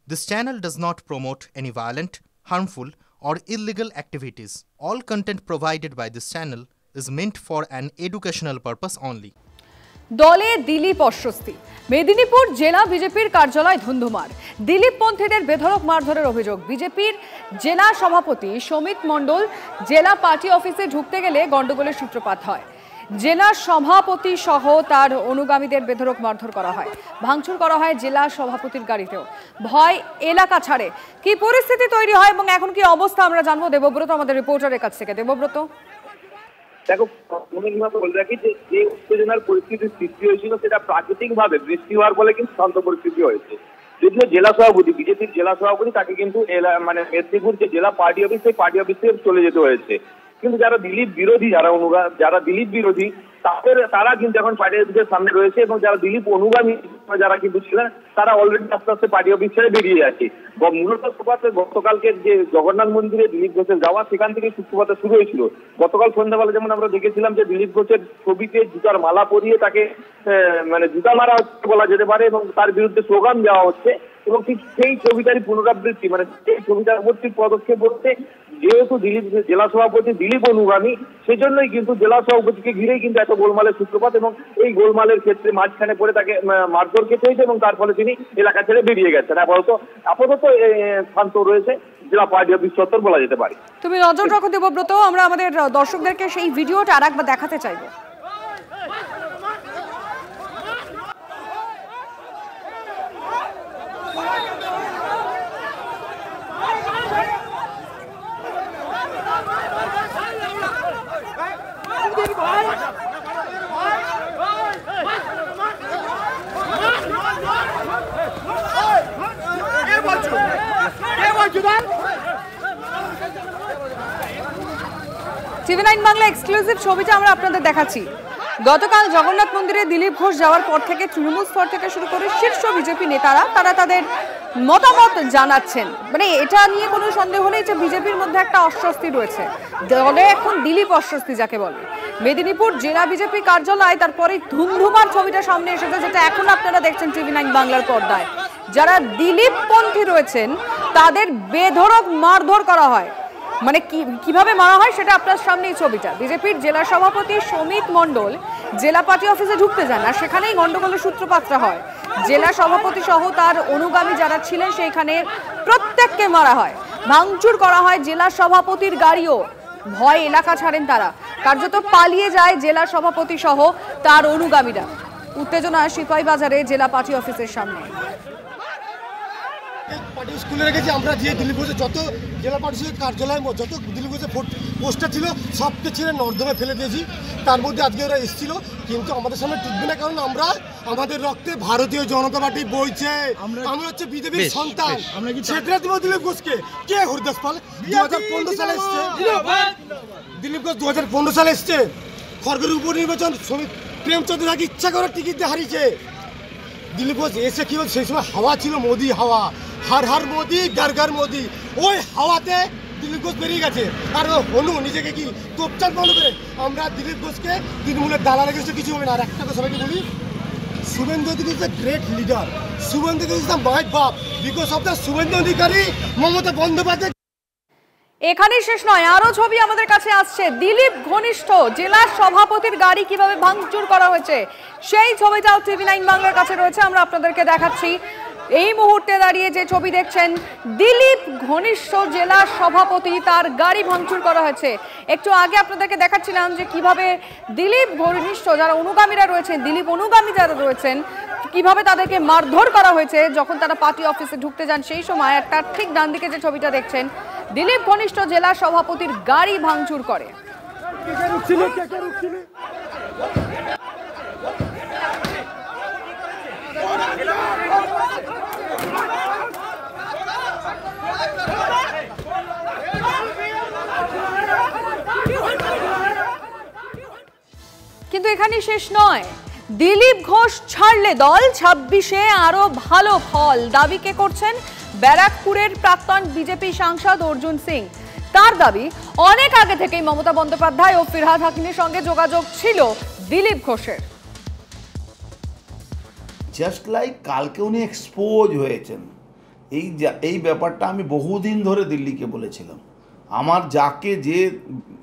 This channel does not promote any violent, harmful, or illegal activities. All content provided by this channel is meant for an educational purpose only. দলে দিলীপ অস্বস্তি। মেদিনীপুর জেলা বিজেপির কার্যালয় ধুন্ধুমার। দিলীপ পন্থীদের বেধড়ক মারধরের অভিযোগ। বিজেপির জেলা সভাপতি সমিত মণ্ডল জেলা পার্টি অফিসে ঢুকতে গেলে গন্ডগোলের সূত্রপাত হয়। জেলা সভাপতি সহ তার অনুগামীদের বেধড়ক মারধর করা হয়। ভাঙচুর করা হয় জেলা সভাপতির গাড়িতেও। ভয় এলাকা ছাড়ে। কি পরিস্থিতি তৈরি হয় এবং এখন কি অবস্থা আমরা জানবো দেবব্রত আমাদের রিপোর্টারের কাছ থেকে। দেবব্রত, দেখো, প্রাথমিকভাবে বলে রাখি যে উত্তেজনার পরিস্থিতির সৃষ্টি হয়েছিল সেটা প্রাকৃতিকভাবে বৃষ্টি হওয়ার ফলে কিন্তু শান্ত পরিস্থিতি হয়েছে। যদিও জেলা সভাপতি, বিজেপির জেলা সভাপতি, তাকে কিন্তু মেদিনীপুর যে জেলা পার্টি অফিস, সেই পার্টি অফিসে চলে যেতে হয়েছে। কিন্তু যারা দিলীপ বিরোধী, যারা দিলীপ বিরোধী তারা কিন্তু এখন পার্টি অফিসের সামনে রয়েছে এবং যারা দিলীপ অনুগামী যারা কিন্তু ছিলেন তারা অলরেডি আস্তে আস্তে পার্টি অফিস ছেড়ে বেরিয়ে যাচ্ছে। মূলত সূত্রপাতে গতকালকে যে জগন্নাথ মন্দিরে দিলীপ ঘোষের যাওয়া, সেখান থেকে সূত্রপাত শুরু হয়েছিল। গতকাল সন্ধ্যাবেলা যেমন আমরা দেখেছিলাম যে দিলীপ ঘোষের ছবিতে জুতার মালা পরিয়ে তাকে জুতা মারা হচ্ছে বলা যেতে পারে এবং তার বিরুদ্ধে স্লোগান দেওয়া হচ্ছে এবং ঠিক সেই ছবিটারই পুনরাবৃত্তি, সেই ছবিটার উপর পদক্ষেপ করতে যেহেতু দিলীপ জেলা সভাপতি দিলীপ অনুগামী, সেজন্যই কিন্তু জেলা সভাপতিকে ঘিরেই কিন্তু এত গোলমালের সূত্রপাত এবং এই গোলমালের ক্ষেত্রে মাঝখানে পড়ে তাকে মারধর খেতে হয়েছে এবং তার ফলে তিনি এলাকা ছেড়ে বেরিয়ে গেছেন। আপাতত শান্ত রয়েছে জেলা পার্টি অফিস চত্বর বলা যেতে পারে। তুমি নজর রাখো দেবব্রত, আমরা আমাদের দর্শকদেরকে সেই ভিডিওটা আরেকবার দেখাতে চাইবো। টিভি9 বাংলা এক্সক্লুসিভ ছবিটা আমরা আপনাদের দেখাচ্ছি। গতকাল জগন্নাথ মন্দিরে দিলীপ ঘোষ যাওয়ার পর থেকে তৃণমূল স্তর থেকে শুরু করে শীর্ষ বিজেপি নেতারা তারা তাদের মতামত জানাচ্ছেন। এটা নিয়ে কোনো সন্দেহ নেই যে বিজেপির মধ্যে একটা অস্বস্তি রয়েছে। দলে এখন দিলীপ অস্বস্তি যাকে বলে। মেদিনীপুর জেলা বিজেপি কার্যালয়, তারপরে ধুমধুমার ছবিটা সামনে এসেছে, যেটা এখন আপনারা দেখছেন টিভি9 বাংলার পর্দায়। যারা দিলীপ পন্থী রয়েছেন তাদের বেধড়ক মারধর করা হয়। কিভাবে মারা হয় সেটা আপনার সামনে এই ছবিটা। বিজেপির জেলা সভাপতি সমিত মণ্ডল জেলা পার্টি অফিসে ঢুকতে যান আর সেখানেই গন্ডগোলের সূত্রপাতটা হয়। জেলা সভাপতি সহ তার অনুগামী যারা ছিলেন সেইখানে প্রত্যেককে মারা হয়। ভাঙচুর করা হয় জেলা সভাপতির গাড়িও। ভয় এলাকা ছাড়েন তারা, কার্যত পালিয়ে যায় জেলা সভাপতি সহ তার অনুগামীরা। উত্তেজনা সিপাহীবাজারে জেলা পার্টি অফিসের সামনে। পার্টি স্কুলে রেখেছি আমরা, যে দিলীপ ঘোষের যত জেলা পরিষদের কার্যালয় যত দিলীপ ঘোষের পোস্টার ছিল সবকে ছেড়ে নর্দমে ফেলে দিয়েছি। তার মধ্যে আজকে ওরা এসেছিল, কিন্তু আমাদের সামনে টিকবে না, কারণ আমাদের রক্তে ভারতীয় জনতা পার্টি বইছে। আমরা হচ্ছে বিজেপির সন্তান। ছেড়ে দেবো দিলীপ ঘোষকে? কে হরিদাস পাল 2015 সালে এসছে, দিলীপ ঘোষ 2015 সালে এসছে। খড়গের উপনির্বাচন প্রেমচন্দ্র রাগে ইচ্ছা করে টিকিট দিয়ে হারিয়েছে। দিলীপ ঘোষ এসে কি বলছে, সেই সময় হাওয়া ছিল মোদি হাওয়া, হার হার মোদি ঘর ঘর মোদি। ওই হাওয়াতে দিলীপ ঘোষ বেরিয়ে গেছে। আর হনু নিজেকে কি তোপচান মনে করে আমরা দিলীপ ঘোষকে তৃণমূলের দালাল রেখেছে, কিছু হবে না। আর একটা কথা সবাইকে বলি, Suvendu Adhikari is a great leader. Suvendu Adhikari is the my বাপ because of the Suvendu Adhikari, Mamata Bandyopadhyay. এখানেই শেষ নয়, আরো ছবি আমাদের কাছে আসছে। দিলীপ ঘনিষ্ঠ জেলা সভাপতির গাড়ি কিভাবে ভাঙচুর করা হয়েছে সেই ছবিটাও টিভি9 বাংলার কাছে রয়েছে, আমরা আপনাদেরকে দেখাচ্ছি। এই মুহূর্তে দাঁড়িয়ে যে ছবি দেখছেন, দিলীপ ঘনিষ্ঠ জেলা সভাপতি তার গাড়ি ভাঙচুর করা হয়েছে। একটু আগে আপনাদেরকে দেখাচ্ছিলাম যে কিভাবে দিলীপ ঘনিষ্ঠ যারা অনুগামীরা রয়েছেন, দিলীপ অনুগামী যারা রয়েছেন, কিভাবে তাদেরকে মারধর করা হয়েছে যখন তারা পার্টি অফিসে ঢুকতে যান সেই সময়। আর তার ঠিক ডান দিকে যে ছবিটা দেখছেন, দিলীপ ঘনিষ্ঠ জেলা সভাপতির গাড়ি ভাঙচুর করে। কিন্তু এখানে শেষ নয়, দিলীপ ঘোষ ছাড়লে দল 26-এ আরো ভালো ফল দাবি কে করছেন ব্যারাকপুরের প্রাক্তন বিজেপি সাংসদ অর্জুন সিং। তার দাবি, অনেক আগে থেকেই মমতা বন্দ্যোপাধ্যায় ও ফিরহাদ হাকিমের সঙ্গে যোগাযোগ ছিল দিলীপ ঘোষের। জাস্ট লাইক কালকে উনি এক্সপোজ হয়েছেন এই ব্যাপারটা আমি বহুদিন ধরে দিল্লিকে বলেছিলাম। আমার যাকে যে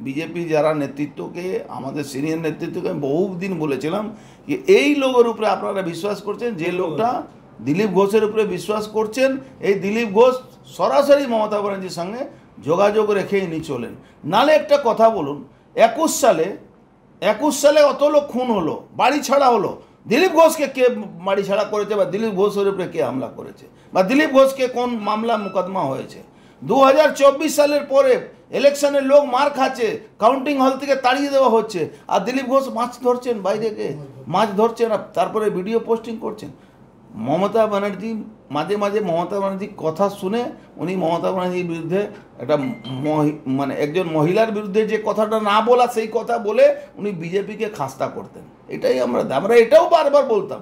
বিজেপি যারা নেতৃত্বকে, আমাদের সিনিয়র নেতৃত্বকে আমি বহুদিন বলেছিলাম যে এই লোকের উপরে আপনারা বিশ্বাস করছেন, যে লোকটা দিলীপ ঘোষের উপরে বিশ্বাস করছেন, এই দিলীপ ঘোষ সরাসরি মমতা ব্যানার্জির সঙ্গে যোগাযোগ রেখে ইনি চলেন। নালে একটা কথা বলুন, 21 সালে অত লোক খুন হলো, বাড়ি ছাড়া হলো, দিলীপ ঘোষকে কে বাড়ি ছাড়া করেছে, বা দিলীপ ঘোষের উপরে কে হামলা করেছে, বা দিলীপ ঘোষকে কোন মামলা মোকদ্দমা হয়েছে? 2024 সালের পরে ইলেকশনের লোক মার খাচ্ছে, কাউন্টিং হল থেকে তাড়িয়ে দেওয়া হচ্ছে, আর দিলীপ ঘোষ মাছ ধরছেন, বাইরেকে মাছ ধরছেন, আর তারপরে ভিডিও পোস্টিং করছেন। মমতা ব্যানার্জি মাঝে মাঝে মমতা ব্যানার্জির কথা শুনে উনি মমতা ব্যানার্জির বিরুদ্ধে একটা মানে একজন মহিলার বিরুদ্ধে যে কথাটা না বলা, সেই কথা বলে উনি বিজেপিকে খাস্তা করতেন। এটাই আমরা এটাও বারবার বলতাম।